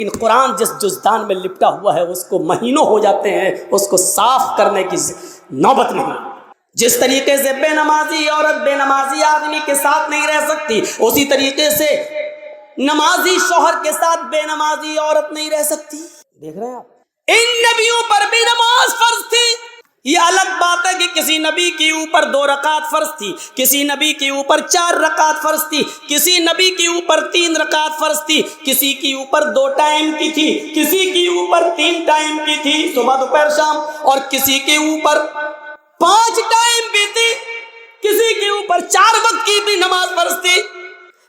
لیکن قرآن جس جزدان میں لپٹا ہوا ہے اس کو مہینوں ہو جاتے ہیں اس کو صاف کرنے کی نوبت نہیں۔ جس طریقے سے بے نمازی عورت بے نمازی آدمی کے ساتھ نہیں رہ سکتی، اسی طریقے سے نمازی شوہر کے ساتھ بے نمازی عورت نہیں رہ سکتی۔ دیکھ رہے ہیں آپ، ان نبیوں پر بھی نماز فرض تھی۔ یہ الگ بات ہے کہ کسی نبی کے اوپر 2 رکعت فرض تھی، کسی نبی کے اوپر 4 رکعت فرض تھی، کسی نبی کے اوپر 3 رکعت فرض تھی، کسی کے اوپر 2 ٹائم کی تھی، کسی کے اوپر 3 ٹائم کی تھی، صبح دوپہر شام، اور کسی کے اوپر 5 ٹائم بھی تھی، کسی کے اوپر 4 وقت کی بھی نماز فرض تھی۔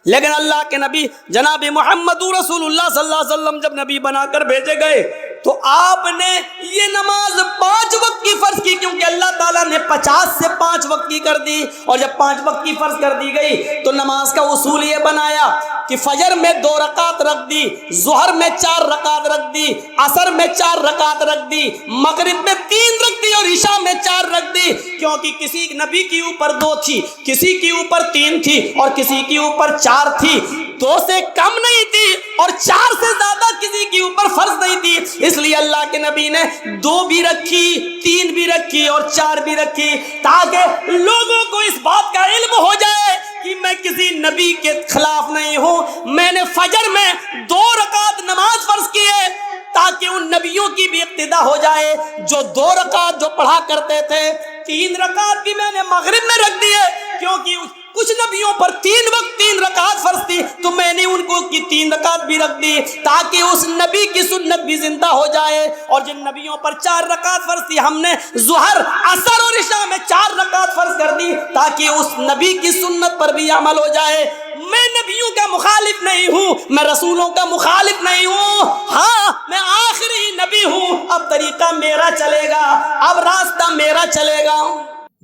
لیکن اللہ کے نبی جناب محمد رسول اللہ صلی اللہ علیہ وسلم جب نبی بنا کر بھیجے گئے تو آپ نے یہ نماز 5 وقت کی فرض کی، کیونکہ اللہ تعالیٰ نے 50 سے 5 وقت کی کر دی، اور جب 5 وقت کی فرض کر دی گئی تو نماز کا اصول یہ بنایا کہ فجر میں 2 رکعت رکھ دی، ظہر میں 4 رکعت رکھ دی، عصر میں 4 رکعت رکھ دی، مغرب میں 3 رکھ دی، اور عشاء میں 4 رکھ دی، کیونکہ کسی نبی کے اوپر 2 تھی، کسی کے اوپر 3 تھی، اور کسی کے اوپر 4 تھی۔ 2 سے کم نہیں تھی اور 4 سے زیادہ کسی کے اوپر فرض نہیں تھی، اس لیے اللہ کے نبی نے 2 بھی رکھی، 3 بھی رکھی اور 4 بھی رکھی، تاکہ لوگوں کو اس بات کا علم ہو جائے کہ میں کسی نبی کے خلاف نہیں ہوں۔ میں نے فجر میں 2 رکعت نماز فرض کی ہے تاکہ ان نبیوں کی بھی اقتدا ہو جائے جو 2 رکعت جو پڑھا کرتے تھے۔ 3 رکعت بھی میں نے مغرب میں رکھ دی ہے، کیونکہ کچھ نبیوں پر 3 وقت 3 رکعت فرض تھی، تو میں نے ان کو کی 3 رکعت بھی رکھ دی تاکہ اس نبی کی سنت بھی زندہ ہو جائے۔ اور جن نبیوں پر 4 رکعت فرض تھی ہم نے ظہر، عصر اور عشاء میں 4 رکعت فرض کر دی تاکہ اس نبی کی سنت پر بھی عمل ہو جائے۔ میں نبیوں کا مخالف نہیں ہوں، میں رسولوں کا مخالف نہیں ہوں، ہاں میں آخری نبی ہوں، اب طریقہ میرا چلے گا، اب راستہ میرا چلے گا۔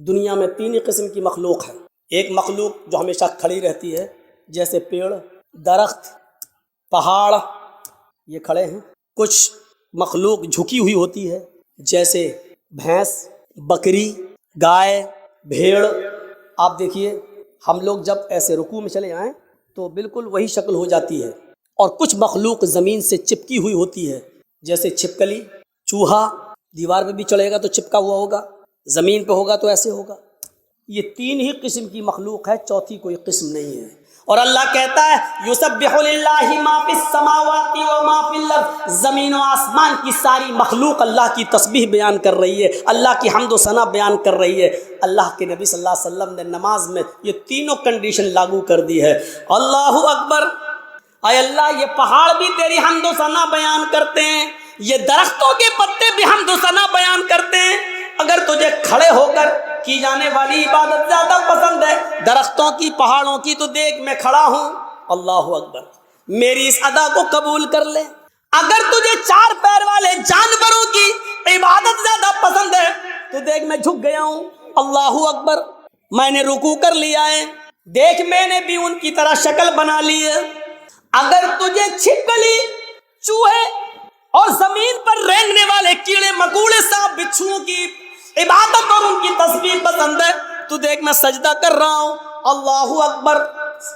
دنیا میں 3 ہی قسم کی مخلوق ہے۔ ایک مخلوق جو ہمیشہ کھڑی رہتی ہے، جیسے پیڑ، درخت، پہاڑ، یہ کھڑے ہیں۔ کچھ مخلوق جھکی ہوئی ہوتی ہے، جیسے بھینس، بکری، گائے، بھیڑ۔ آپ دیکھیے ہم لوگ جب ایسے رکوع میں چلے آئیں تو بالکل وہی شکل ہو جاتی ہے۔ اور کچھ مخلوق زمین سے چپکی ہوئی ہوتی ہے، جیسے چھپکلی، چوہا، دیوار پہ بھی چڑھے گا تو چپکا ہوا ہوگا، زمین پہ ہوگا تو ایسے ہوگا۔ یہ 3 ہی قسم کی مخلوق ہے، چوتھی کوئی قسم نہیں ہے۔ اور اللہ کہتا ہے یسبح للہ ما فی السماوات و ما فی الارض، زمین و آسمان کی ساری مخلوق اللہ کی تسبیح بیان کر رہی ہے، اللہ کی حمد و ثنا بیان کر رہی ہے۔ اللہ کے نبی صلی اللہ علیہ وسلم نے نماز میں یہ تینوں کنڈیشن لاگو کر دی ہے۔ اللہ اکبر، اے اللہ یہ پہاڑ بھی تیری حمد و ثنا بیان کرتے ہیں، یہ درختوں کے پتے بھی حمد و ثنا بیان کرتے ہیں۔ اگر تجھے کھڑے ہو کر کی جانے والی عبادت زیادہ پسند ہے درختوں کی، پہاڑوں کی، تو دیکھ میں کھڑا ہوں، اللہ اکبر، میری اس ادا کو قبول کر لے۔ اگر تجھے 4 پیر والے جانوروں کی عبادت زیادہ پسند ہے تو دیکھ میں جھک گیا ہوں، اللہ اکبر، میں نے رکوع کر لیا ہے، دیکھ میں نے بھی ان کی طرح شکل بنا لی ہے۔ اگر تجھے چھپکلی، چوہے اور زمین پر رینگنے والے کیڑے مکوڑے، سانپ، بچھوؤں کی عبادت اور ان کی تسبیح پسند ہے تو دیکھ میں سجدہ کر رہا ہوں، اللہ اکبر،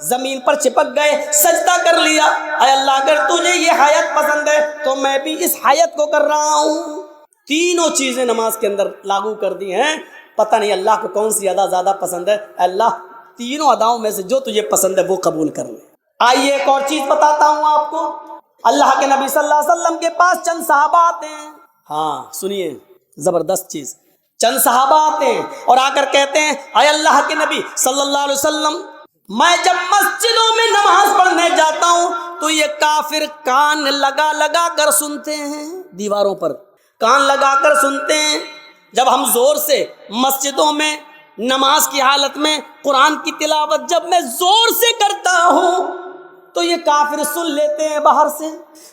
زمین پر چپک گئے، سجدہ کر لیا۔ اے اللہ اگر تجھے یہ حیت پسند ہے تو میں بھی اس حیت کو کر رہا ہوں۔ تینوں چیزیں نماز کے اندر لاگو کر دی ہیں۔ پتہ نہیں اللہ کو کون سی ادا زیادہ پسند ہے، اللہ تینوں اداؤں میں سے جو تجھے پسند ہے وہ قبول کر لے۔ آئیے ایک اور چیز بتاتا ہوں آپ کو۔ اللہ کے نبی صلی اللہ علیہ وسلم کے پاس چند صحابہ آتے ہیں، ہاں سنیے زبردست چیز، چند صحابہ آتے ہیں اور آ کر کہتے ہیں اے اللہ کے نبی صلی اللہ علیہ وسلم، میں جب مسجدوں میں نماز پڑھنے جاتا ہوں تو یہ کافر کان لگا لگا کر سنتے ہیں، دیواروں پر کان لگا کر سنتے ہیں۔ جب ہم زور سے مسجدوں میں نماز کی حالت میں قرآن کی تلاوت جب میں زور سے کرتا ہوں تو یہ کافر سن لیتے ہیں باہر سے،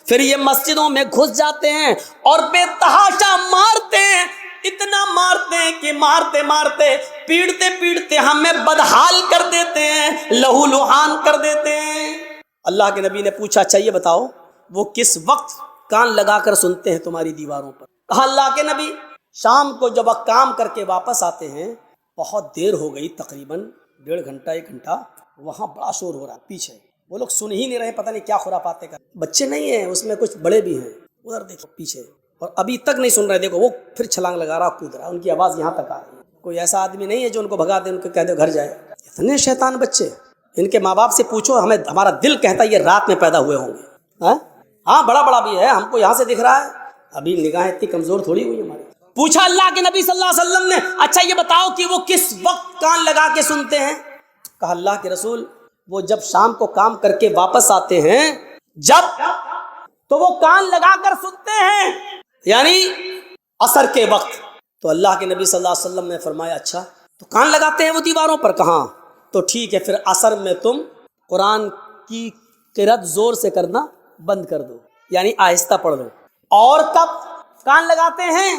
پھر یہ مسجدوں میں گھس جاتے ہیں اور بے تحاشا مارتے ہیں، اتنا مارتے ہیں کہ مارتے مارتے پیڑتے پیڑتے ہمیں بدحال کر دیتے ہیں، لہو لہان کر دیتے ہیں۔ اللہ کے نبی نے پوچھا اچھا یہ بتاؤ وہ کس وقت کان لگا کر سنتے ہیں تمہاری دیواروں پر؟ کہا اللہ کے نبی شام کو جب کام کر کے واپس آتے ہیں، بہت دیر ہو گئی، تقریباً 1.5 گھنٹہ 1 گھنٹہ، وہاں بڑا شور ہو رہا ہے پیچھے، وہ لوگ سن ہی نہیں رہے, پتہ نہیں کیا خرافاتیں کر. بچے نہیں ہیں اس میں, کچھ بڑے بھی ہیں, ادھر دیکھو پیچھے, اور ابھی تک نہیں سن رہے. دیکھو وہ پھر چھلانگ لگا رہا, کود رہا, ان کی آواز یہاں تک آ رہی ہے. کوئی ایسا آدمی نہیں ہے جو ان کو بھگا دے, ان کو کہہ دے گھر جائے. اتنے شیطان بچے, ان کے ماں باپ سے پوچھو, ہمارا دل کہتا ہے یہ رات میں پیدا ہوئے ہوں گے. ہاں بڑا بڑا بھی ہے, ہم کو یہاں سے دکھ رہا ہے, ابھی نگاہیں اتنی کمزور تھوڑی ہوئی ہماری. پوچھا اللہ کے نبی صلی اللہ علیہ وسلم نے, اچھا یہ بتاؤ کہ وہ کس وقت کان لگا کے سنتے ہیں؟ کہا اللہ کے رسول وہ جب شام کو کام کر کے واپس آتے ہیں جب, تو وہ کان لگا کر سنتے ہیں, یعنی عصر کے وقت. تو اللہ کے نبی صلی اللہ علیہ وسلم نے فرمایا اچھا تو کان لگاتے ہیں وہ دیواروں پر؟ کہاں. تو ٹھیک ہے پھر عصر میں تم قرآن کی قرأت زور سے کرنا بند کر دو, یعنی آہستہ پڑھ لو. اور کب کان لگاتے ہیں؟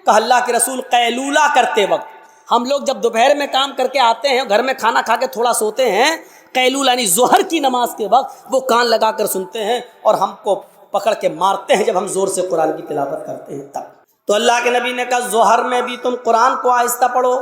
کہ اللہ کے رسول قیلولہ کرتے وقت. ہم لوگ جب دوپہر میں کام کر کے آتے ہیں, گھر میں کھانا کھا کے تھوڑا سوتے ہیں, قیلولہ یعنی ظہر کی نماز کے وقت وہ کان لگا کر سنتے ہیں, اور ہم کو پکڑ کے مارتے ہیں جب ہم زور سے قرآن کی تلاوت کرتے ہیں تب. تو اللہ کے نبی نے کہا ظہر میں بھی تم قرآن کو آہستہ پڑھو.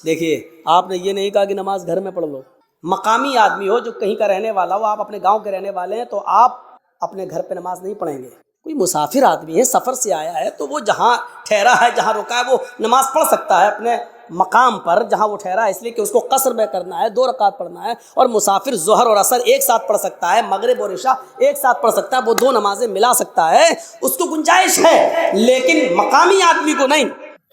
دیکھیے آپ نے یہ نہیں کہا کہ نماز گھر میں پڑھ لو. مقامی آدمی ہو, جو کہیں کا رہنے والا ہو, آپ اپنے گاؤں کے رہنے والے ہیں, تو آپ اپنے گھر پہ نماز نہیں پڑھیں گے. کوئی مسافر آدمی ہے, سفر سے آیا ہے, تو وہ جہاں ٹھہرا ہے, جہاں رکا ہے, وہ نماز پڑھ سکتا ہے اپنے مقام پر جہاں وہ ٹھہرا ہے, اس لیے کہ اس کو قصر میں کرنا ہے, 2 رکعت پڑھنا ہے. اور مسافر ظہر اور عصر ایک ساتھ پڑھ سکتا ہے, مغرب اور عشاء ایک ساتھ پڑھ سکتا ہے, وہ 2 نمازیں ملا سکتا ہے, اس کو گنجائش ہے. لیکن مقامی آدمی کو نہیں.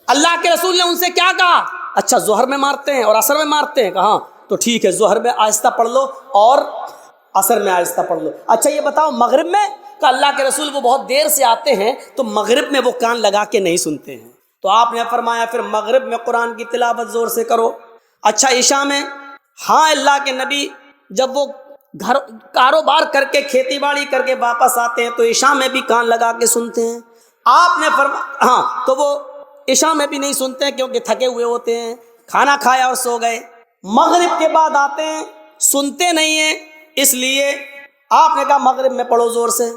اللہ کے رسول نے ان سے کیا کہا؟ اچھا ظہر میں مارتے ہیں اور عصر میں مارتے ہیں. کہاں؟ تو ٹھیک ہے ظہر میں آہستہ پڑھ لو اور عصر میں آہستہ پڑھ لو. اچھا یہ بتاؤ مغرب میں؟ کہ اللہ کے رسول وہ بہت دیر سے آتے ہیں, تو مغرب میں وہ کان لگا کے نہیں سنتے ہیں. تو آپ نے فرمایا پھر مغرب میں قرآن کی تلاوت زور سے کرو. اچھا عشاء میں؟ ہاں اللہ کے نبی جب وہ گھر کاروبار کر کے کھیتی باڑی کر کے واپس آتے ہیں تو عشاء میں بھی کان لگا کے سنتے ہیں. آپ نے فرمایا ہاں, تو وہ عشاء میں بھی نہیں سنتے ہیں کیونکہ تھکے ہوئے ہوتے ہیں, کھانا کھایا اور سو گئے. مغرب کے بعد آتے ہیں, سنتے نہیں ہیں, اس لیے آپ نے کہا مغرب میں پڑھو زور سے.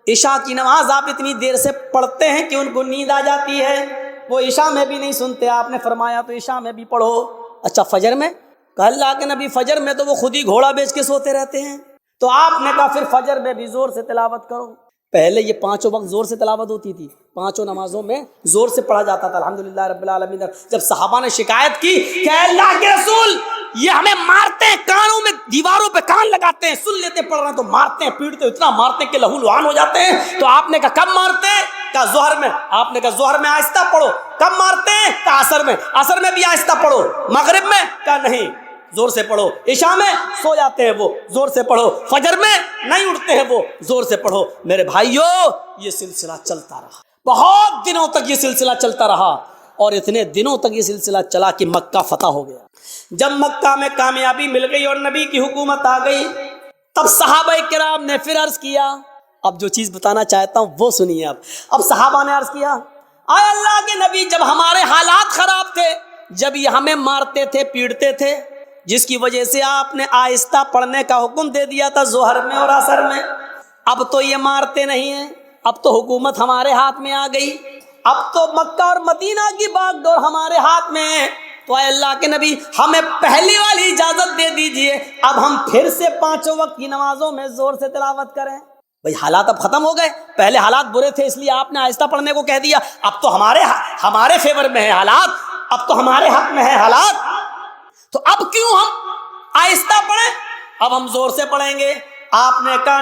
عشاء کی نماز آپ اتنی دیر سے پڑھتے ہیں کہ ان کو نیند آ جاتی ہے, وہ عشاء میں بھی نہیں سنتے. آپ نے فرمایا تو عشاء میں بھی پڑھو. اچھا فجر میں؟ کہ اللہ کے نبی فجر میں تو وہ خود ہی گھوڑا بیچ کے سوتے رہتے ہیں. تو آپ نے کہا پھر فجر میں بھی زور سے تلاوت کرو. پہلے یہ 5 وقت زور سے تلاوت ہوتی تھی, 5 نمازوں میں زور سے پڑھا جاتا تھا. الحمدللہ رب العالمین. جب صحابہ نے شکایت کی کہ اللہ کے رسول یہ ہمیں مارتے ہیں, کانوں میں دیواروں پہ کان لگاتے ہیں, سن لیتے پڑھ رہے ہیں تو مارتے ہیں, پیٹتے اتنا مارتے ہیں کہ لہو لہان ہو جاتے ہیں. تو آپ نے کہا کب مارتے ہیں؟ کہا ظہر میں. آپ نے کہا ظہر میں آہستہ پڑھو. کب مارتے ہیں؟ کہا عصر میں. عصر میں بھی آہستہ پڑھو. مغرب میں؟ کہا نہیں زور سے پڑھو. عشاء میں سو جاتے ہیں وہ, زور سے پڑھو. فجر میں نہیں اٹھتے ہیں وہ, زور سے پڑھو. میرے بھائیو یہ سلسلہ چلتا رہا, بہت دنوں تک یہ سلسلہ چلتا رہا, اور اتنے دنوں تک یہ سلسلہ چلا کہ مکہ فتح ہو گیا. جب مکہ میں کامیابی مل گئی اور نبی کی حکومت آ گئی, تب صحابہ کرام نے پھر عرض کیا. اب جو چیز بتانا چاہتا ہوں وہ سنیے. اب صحابہ نے عرض کیا, آئے اللہ کے نبی جب ہمارے حالات خراب تھے, جب یہ ہمیں مارتے تھے پیٹتے تھے, جس کی وجہ سے آپ نے آہستہ پڑھنے کا حکم دے دیا تھا ظہر میں اور عصر میں, اب تو یہ مارتے نہیں ہیں, اب تو حکومت ہمارے ہاتھ میں آ گئی, اب تو مکہ اور مدینہ کی باغ ڈور ہمارے ہاتھ میں ہے. تو اے اللہ کے نبی ہمیں پہلی والی اجازت دے دیجئے, اب ہم پھر سے 5 وقت کی نمازوں میں زور سے تلاوت کریں. بھئی حالات اب ختم ہو گئے, پہلے حالات برے تھے اس لیے آپ نے آہستہ پڑھنے کو کہہ دیا, اب تو ہمارے فیور میں ہے حالات, اب تو ہمارے حق میں ہے حالات, تو اب کیوں ہم آہستہ پڑھیں, اب ہم زور سے پڑھیں گے. آپ نے کہا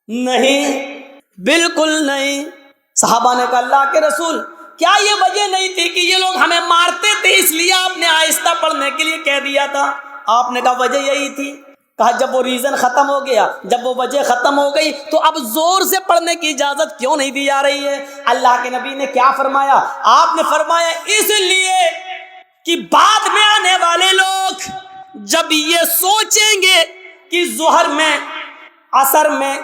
نہیں بالکل نہیں. صحابہ نے کہا اللہ کے رسول کیا یہ وجہ نہیں تھی کہ یہ لوگ ہمیں مارتے تھے اس لیے آپ نے آہستہ پڑھنے کے لیے کہہ دیا تھا؟ آپ نے کہا وجہ یہی تھی. کہا جب وہ ریزن ختم ہو گیا, جب وہ وجہ ختم ہو گئی, تو اب زور سے پڑھنے کی اجازت کیوں نہیں دی جا رہی ہے؟ اللہ کے نبی نے کیا فرمایا؟ آپ نے فرمایا اس لیے کہ بعد میں آنے والے لوگ جب یہ سوچیں گے کہ ظہر میں عصر میں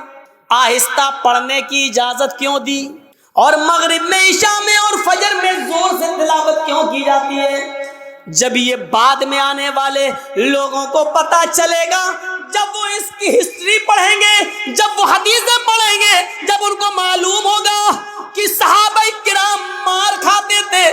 آہستہ پڑھنے کی اجازت کیوں دی, اور مغرب میں عشاء میں اور فجر میں زور سے تلاوت کیوں کی جاتی ہے, جب یہ بعد میں آنے والے لوگوں کو پتہ چلے گا, جب وہ اس کی ہسٹری پڑھیں گے, جب وہ حدیثیں پڑھیں گے, جب ان کو معلوم ہوگا کہ صحابہ کرام مار کھاتے تھے,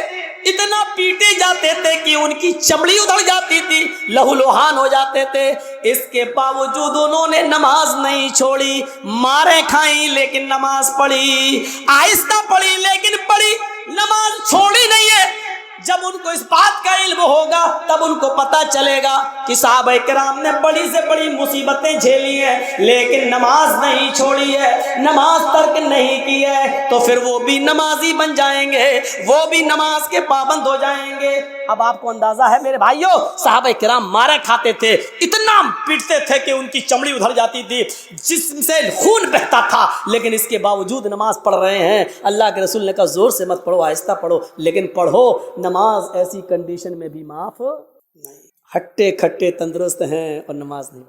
اتنا پیٹے جاتے تھے کہ ان کی چمڑی ادھڑ جاتی تھی, لہو لوہان ہو جاتے تھے, इसके बावजूद उन्होंने नमाज नहीं छोड़ी, मारे खाई लेकिन नमाज पढ़ी, आहिस्ता पढ़ी लेकिन पढ़ी, नमाज छोड़ी नहीं है। जब उनको इस बात का इल्म होगा तब उनको पता चलेगा कि साहबा किराम ने बड़ी से बड़ी मुसीबतें झेली है लेकिन नमाज नहीं छोड़ी है, नमाज तर्क नहीं की है, तो फिर वो भी नमाजी बन जाएंगे, वो भी नमाज के पाबंद हो जाएंगे। अब आपको अंदाजा है मेरे भाइयों, साहबा किराम मारे खाते थे, इतना पीटते थे कि उनकी चमड़ी उधर जाती थी, जिससे खून बहता था, लेकिन इसके बावजूद नमाज पढ़ रहे हैं। अल्लाह के रसूल ने कहा जोर से मत पढ़ो, आहिस्ता पढ़ो, लेकिन पढ़ो। नमाज ऐसी कंडीशन में भी माफ नहीं। हट्टे खट्टे तंदुरुस्त हैं और नमाज नहीं।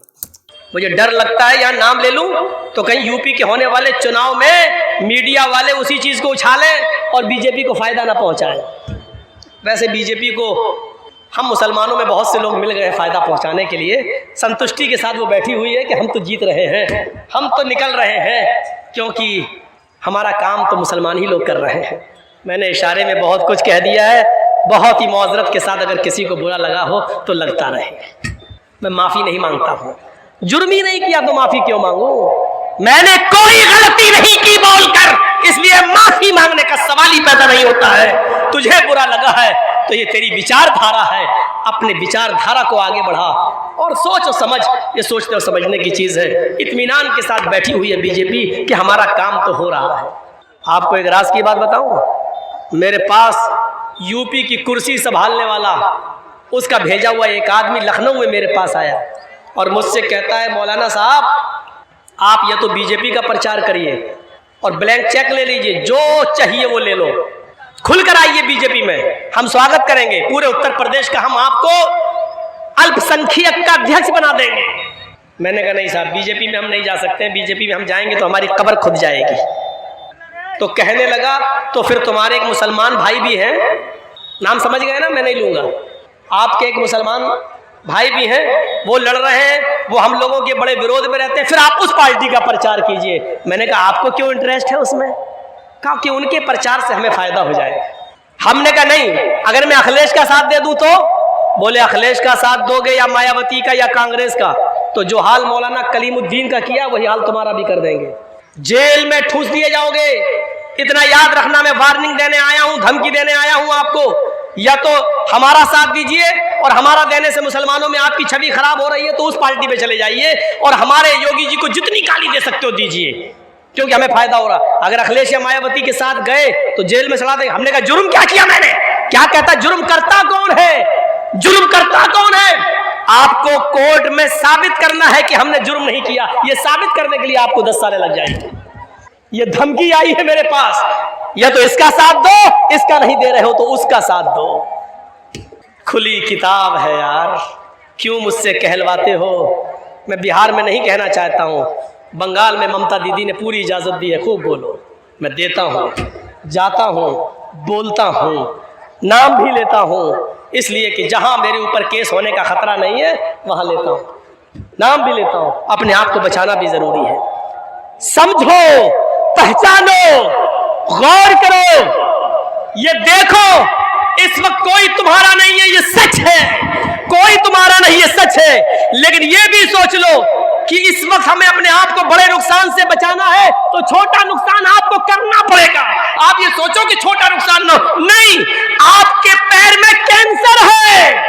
मुझे डर लगता है यहाँ नाम ले लूं तो कहीं यूपी के होने वाले चुनाव में मीडिया वाले उसी चीज को उछालें और बीजेपी को फायदा ना पहुंचाएं। वैसे बीजेपी को हम मुसलमानों में बहुत से लोग मिल गए फायदा पहुंचाने के लिए, संतुष्टि के साथ वो बैठी हुई है कि हम तो जीत रहे हैं, हम तो निकल रहे हैं, क्योंकि हमारा काम तो मुसलमान ही लोग कर रहे हैं। मैंने इशारे में बहुत कुछ कह दिया है, बहुत ही मौजरत के साथ अगर किसी को बुरा लगा हो तो लगता रहे। मैं माफ़ी नहीं मांगता हूँ, जुर्म ही नहीं किया तो माफ़ी क्यों मांगू? मैंने कोई गलती नहीं की बोलकर, इसलिए माफ़ी मांगने का सवाल ही पैदा नहीं होता है। तुझे बुरा लगा है तो ये तेरी विचारधारा है, अपने विचारधारा को आगे बढ़ा और सोच और समझ, ये सोचने और समझने की चीज़ है। इत्मीनान के साथ बैठी हुई है बीजेपी कि हमारा काम तो हो रहा है। आपको एक राज की बात बताऊँ, मेरे पास यूपी की कुर्सी संभालने वाला, उसका भेजा हुआ एक आदमी लखनऊ में मेरे पास आया और मुझसे कहता है मौलाना साहब आप या तो बीजेपी का प्रचार करिए और ब्लैंक चेक ले लीजिए, जो चाहिए वो ले लो, खुलकर आइए बीजेपी में, हम स्वागत करेंगे, पूरे उत्तर प्रदेश का हम आपको अल्पसंख्यक का अध्यक्ष बना देंगे। मैंने कहा नहीं साहब, बीजेपी में हम नहीं जा सकते, बीजेपी में हम जाएंगे तो हमारी कब्र खुद जाएगी। तो कहने लगा तो फिर तुम्हारे एक मुसलमान भाई भी हैं, नाम समझ गए ना, मैं नहीं लूँगा, आपके एक मुसलमान भाई भी हैं, वो लड़ रहे हैं, वो हम लोगों के बड़े विरोध में रहते हैं, फिर आप उस पार्टी का प्रचार कीजिए। मैंने कहा आपको क्यों इंटरेस्ट है उसमें? कहा कि उनके प्रचार से हमें फ़ायदा हो जाएगा। हमने कहा नहीं, अगर मैं अखिलेश का साथ दे दूँ तो? बोले अखिलेश का साथ दोगे या मायावती का या कांग्रेस का, तो जो हाल मौलाना कलीमुद्दीन का किया वही हाल तुम्हारा भी कर देंगे, जेल में ठूस दिए जाओगे। इतना याद रखना, मैं वार्निंग देने आया हूं, धमकी देने आया हूं आपको। या तो हमारा साथ दीजिए और हमारा देने से मुसलमानों में आपकी छवि खराब हो रही है तो उस पार्टी पे चले जाइए और हमारे योगी जी को जितनी गाली दे सकते हो दीजिए, क्योंकि हमें फायदा हो रहा। अगर अखिलेश या मायावती के साथ गए तो जेल में चला देंगे। हमने कहा जुर्म क्या किया मैंने? क्या कहता, जुर्म करता कौन है? जुर्म करता कौन है? आपको कोर्ट में साबित करना है कि हमने जुर्म नहीं किया। ये साबित करने के लिए आपको 10 साल लग जाएंगे। ये धमकी आई है मेरे पास, या तो इसका साथ दो, इसका नहीं दे रहे हो तो उसका साथ दो। खुली किताब है यार, क्यों मुझसे कहलवाते हो? मैं बिहार में नहीं कहना चाहता हूँ, बंगाल में ममता दीदी ने पूरी इजाज़त दी है, खूब बोलो। मैं देता हूँ, जाता हूँ, बोलता हूँ, नाम भी लेता हूँ, इसलिए कि जहाँ मेरे ऊपर केस होने का खतरा नहीं है वहाँ लेता हूँ, नाम भी लेता हूँ। अपने आप को बचाना भी ज़रूरी है। समझो, पहचानो, गौर करो, ये देखो, इस वक्त कोई तुम्हारा नहीं है, ये सच है, कोई तुम्हारा नहीं है, सच है। लेकिन ये भी सोच लो कि इस वक्त हमें अपने आप को बड़े नुकसान से बचाना है तो छोटा नुकसान आपको करना पड़ेगा। आप ये सोचो कि छोटा नुकसान नहीं, आपके पैर में कैंसर है,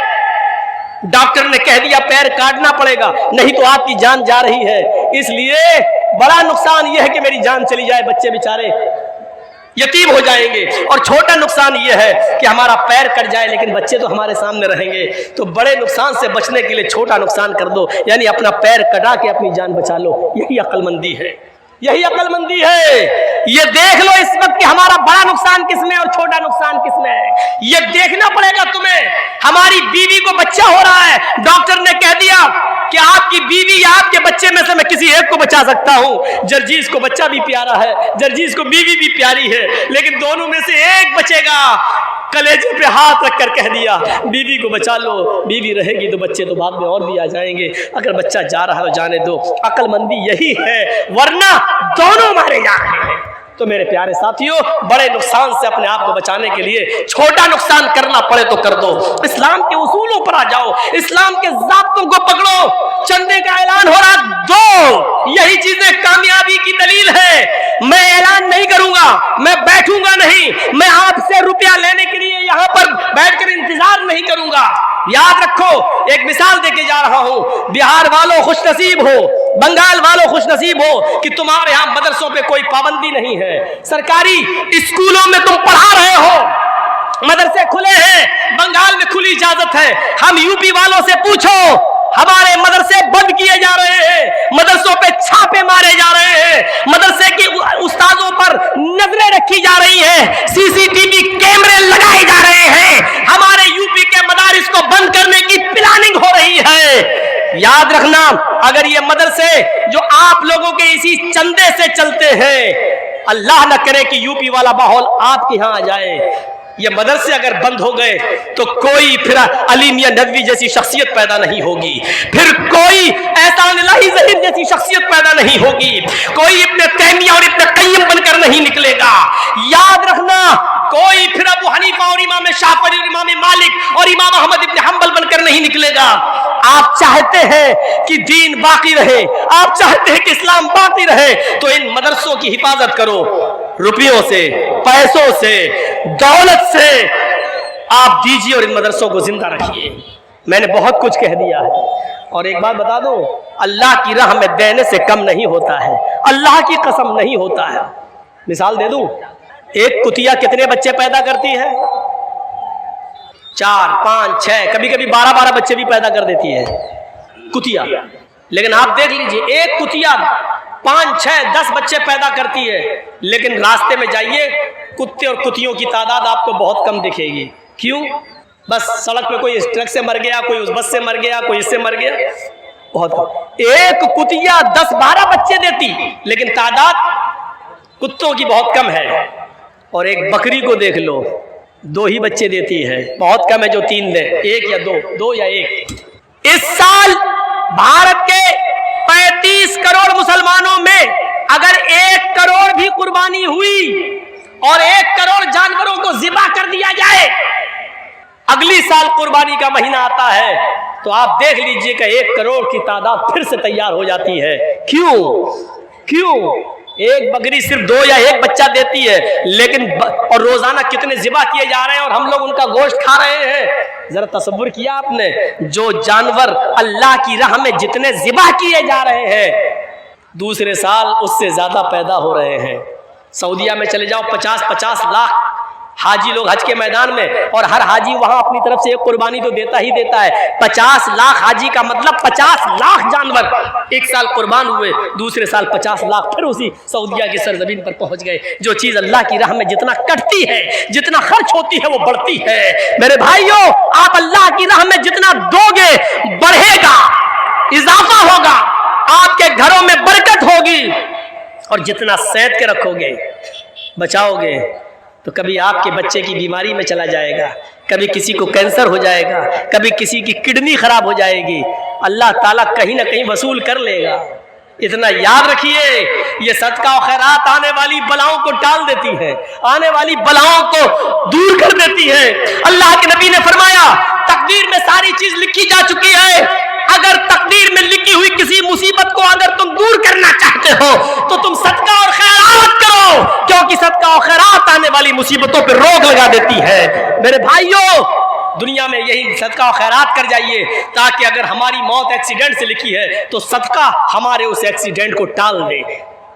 डॉक्टर ने कह दिया पैर काटना पड़ेगा, नहीं तो आपकी जान जा रही है। इसलिए बड़ा नुकसान यह है कि मेरी जान चली जाए, बच्चे बेचारे यतीम हो जाएंगे, और छोटा नुकसान यह है कि हमारा पैर कट जाए लेकिन बच्चे तो हमारे सामने रहेंगे। तो बड़े नुकसान से बचने के लिए छोटा नुकसान कर दो, यानी अपना पैर कटा के अपनी जान बचा लो। यही अक्लमंदी है, यही अक्लमंदी है। ये देख लो इस वक्त कि हमारा बड़ा नुकसान किसमें और छोटा नुकसान किसमें है, ये देखना पड़ेगा तुम्हें। हमारी बीवी को बच्चा हो रहा है, डॉक्टर ने कह दिया कि आपकी बीवी या आपके बच्चे में से मैं किसी एक को बचा सकता हूं। जर्जीस को बच्चा भी प्यारा है, जर्जीस को बीवी भी प्यारी है, लेकिन दोनों में से एक बचेगा। कलेजे पे हाथ रखकर कह दिया बीवी को बचा लो, बीवी रहेगी तो बच्चे तो बाद में और भी आ जाएंगे, अगर बच्चा जा रहा है तो जाने दो। अक्लमंदी यही है, वरना दोनों मारे जा रहे हैं। तो मेरे प्यारे साथियों, बड़े नुकसान से अपने आप को बचाने के लिए छोटा नुकसान करना पड़े तो कर दो। इस्लाम के उसूलों पर आ जाओ, इस्लाम के ज़ाब्तों को पकड़ो। चंदे का ऐलान हो रहा, दो, यही चीजें कामयाबी की दलील है। मैं ऐलान नहीं करूंगा, मैं बैठूंगा नहीं, मैं आपसे रुपया लेने के लिए यहां पर बैठकर इंतजार नहीं करूंगा। याद रखो, एक मिसाल देके जा रहा हूं, बिहार वालों खुशनसीब हो, बंगाल वालों खुशनसीब हो कि तुम्हारे यहां मदरसों पे कोई पाबंदी नहीं है। सरकारी स्कूलों में तुम पढ़ा रहे हो, मदरसे खुले हैं, बंगाल में खुली इजाजत है। हम यूपी वालों से पूछो, हमारे मदरसे बंद किए जा रहे हैं, मदरसों पे छापे मारे जा रहे हैं, मदरसे के उस्तादों पर नजरें रखी जा रही हैं, सीसीटीवी कैमरे लगाए जा रहे हैं, हमारे यूपी के मदारिस को बंद करने की प्लानिंग हो रही है। याद रखना, अगर ये मदरसे जो आप लोगों के इसी चंदे से चलते हैं, अल्लाह न करे कि यूपी वाला माहौल आपके यहां आ जाए, ये मदरसे अगर बंद हो गए तो कोई फिर अली मियां नदवी जैसी शख्सियत पैदा नहीं होगी, फिर कोई एहसान इलाही ज़हीर जैसी शख्सियत पैदा नहीं होगी, कोई इब्न तैमिया और इब्न क़य्यिम बनकर नहीं निकलेगा। याद रखना, कोई फिर अबू हनीफा और इमाम शाफी और इमाम मालिक और इमाम अहमद इब्न हंबल बनकर नहीं निकलेगा। आप चाहते हैं कि दीन बाकी रहे, आप चाहते हैं कि इस्लाम बाकी रहे, तो इन मदरसों की हिफाजत करो, रुपयों से, पैसों से, दौलत से आप दीजिए और इन मदरसों को जिंदा रखिए। मैंने बहुत कुछ कह दिया है, और एक बात बता दो, अल्लाह की राह में देने से कम नहीं होता है, अल्लाह की कसम नहीं होता है। मिसाल दे दूं, एक कुतिया कितने बच्चे पैदा करती है? 4, 5, 6, कभी कभी 12 बच्चे भी पैदा कर देती है कुतिया। लेकिन आप देख लीजिए, एक कुतिया 5, 6, 10 बच्चे पैदा करती है, लेकिन रास्ते में जाइए, कुत्ते और कुतियों की तादाद आपको बहुत कम दिखेगी। क्यों? बस सड़क पे कोई ट्रक से मर गया, कोई उस बस से मर गया, कोई इससे मर गया, बहुत कम। एक कुतिया 10-12 बच्चे देती, लेकिन तादाद कुत्तों की बहुत कम है। और एक बकरी को देख लो, 2 ही बच्चे देती है, बहुत कम है जो 3 दे, 1 या 2 या 1। इस साल भारत के 35 करोड़ मुसलमानों में अगर 1 करोड़ भी कुर्बानी हुई और 1 करोड़ जानवरों को ज़िबा कर दिया जाए, अगली साल कुर्बानी का महीना आता है तो आप देख लीजिए कि 1 करोड़ की तादाद फिर से तैयार हो जाती है। क्यों? एक बकरी सिर्फ 2 या 1 बच्चा देती है, लेकिन और रोजाना कितने ज़िबा किए जा रहे हैं और हम लोग उनका गोश्त खा रहे हैं। जरा तसव्वुर किया आपने, जो जानवर अल्लाह की राह में जितने ज़िबा किए जा रहे हैं, दूसरे साल उससे ज्यादा पैदा हो रहे हैं। सऊदीया में चले जाओ, 50-50 लाख हाजी लोग हज के मैदान में, और हर हाजी वहां अपनी तरफ से एक कुर्बानी तो देता ही देता है। 50 लाख हाजी का मतलब 50 लाख जानवर एक साल कुर्बान हुए, दूसरे साल 50 लाख फिर उसी सऊदीया की सरजमीन पर पहुंच गए। जो चीज अल्लाह की राह में जितना कटती है, जितना खर्च होती है, वो बढ़ती है। मेरे भाइयों, आप अल्लाह की राह में जितना दोगे बढ़ेगा, इजाफा होगा, आपके घरों में बरकत होगी, और जितना सैंत के रखोगे, बचाओगे, तो कभी आपके बच्चे की बीमारी में चला जाएगा, कभी किसी को कैंसर हो जाएगा, कभी किसी की किडनी खराब हो जाएगी, अल्लाह ताला कहीं ना कहीं वसूल कर लेगा। इतना याद रखिए, ये सदका और खैरात आने वाली बलाओं को टाल देती है, आने वाली बलाओं को दूर कर देती है। अल्लाह के नबी ने फरमाया, तकदीर में सारी चीज लिखी जा चुकी है, अगर तकदीर में लिखी हुई किसी मुसीबत को अगर तुम दूर करना चाहते हो तो तुम सदका और खैरात करो, क्योंकि सदका और खैरात आने वाली मुसीबतों पर रोक लगा देती है। मेरे भाइयों, दुनिया में यही सदका और खैरात कर जाइए, ताकि अगर हमारी मौत एक्सीडेंट से लिखी है तो सदका हमारे उस एक्सीडेंट को टाल दे।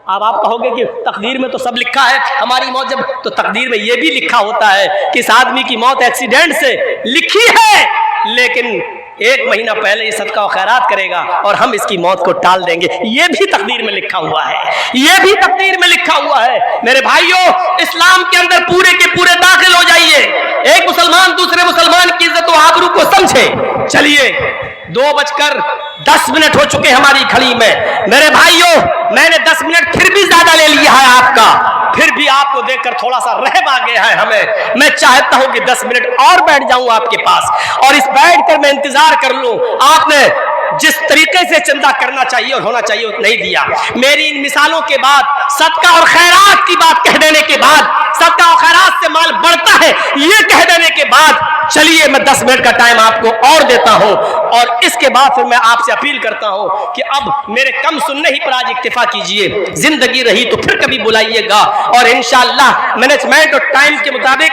अब आप कहोगे कि तकदीर में तो सब लिखा है, हमारी मौत जब, तो तकदीर में यह भी लिखा होता है कि इस आदमी की मौत एक्सीडेंट से लिखी है, लेकिन 1 महीना पहले ये सदका और खैरात करेगा और हम इसकी मौत को टाल देंगे। ये भी तकदीर में लिखा हुआ है, ये भी तकदीर में लिखा हुआ है। मेरे भाइयों, इस्लाम के अंदर पूरे के पूरे दाखिल हो जाइए। एक मुसलमान दूसरे मुसलमान की इज्जत और आबरू को समझे। चलिए, 2:10 हो चुके हमारी खड़ी में। मेरे भाइयों, मैंने 10 मिनट फिर भी ज्यादा ले लिया है आपका, फिर भी आपको देखकर थोड़ा सा रहम आ गया है हमें। मैं चाहता हूं कि 10 मिनट और बैठ जाऊं आपके पास, और इस बैठ कर मैं इंतजार कर लूं। आपने जिस तरीके से चंदा करना चाहिए और होना चाहिए नहीं दिया। मेरी इन मिसालों के बाद, सदका और खैरात की बात कह देने के बाद, सदका और खैरात से माल बढ़ता है ये कह देने के बाद, चलिए मैं 10 मिनट का टाइम आपको और देता हूं और इसके बाद फिर मैं आपसे अपील करता हूं कि अब मेरे कम सुनने ही पर आज इक्तिफा कीजिए, जिंदगी रही तो फिर कभी बुलाइएगा और इंशाअल्लाह मैनेजमेंट और टाइम के मुताबिक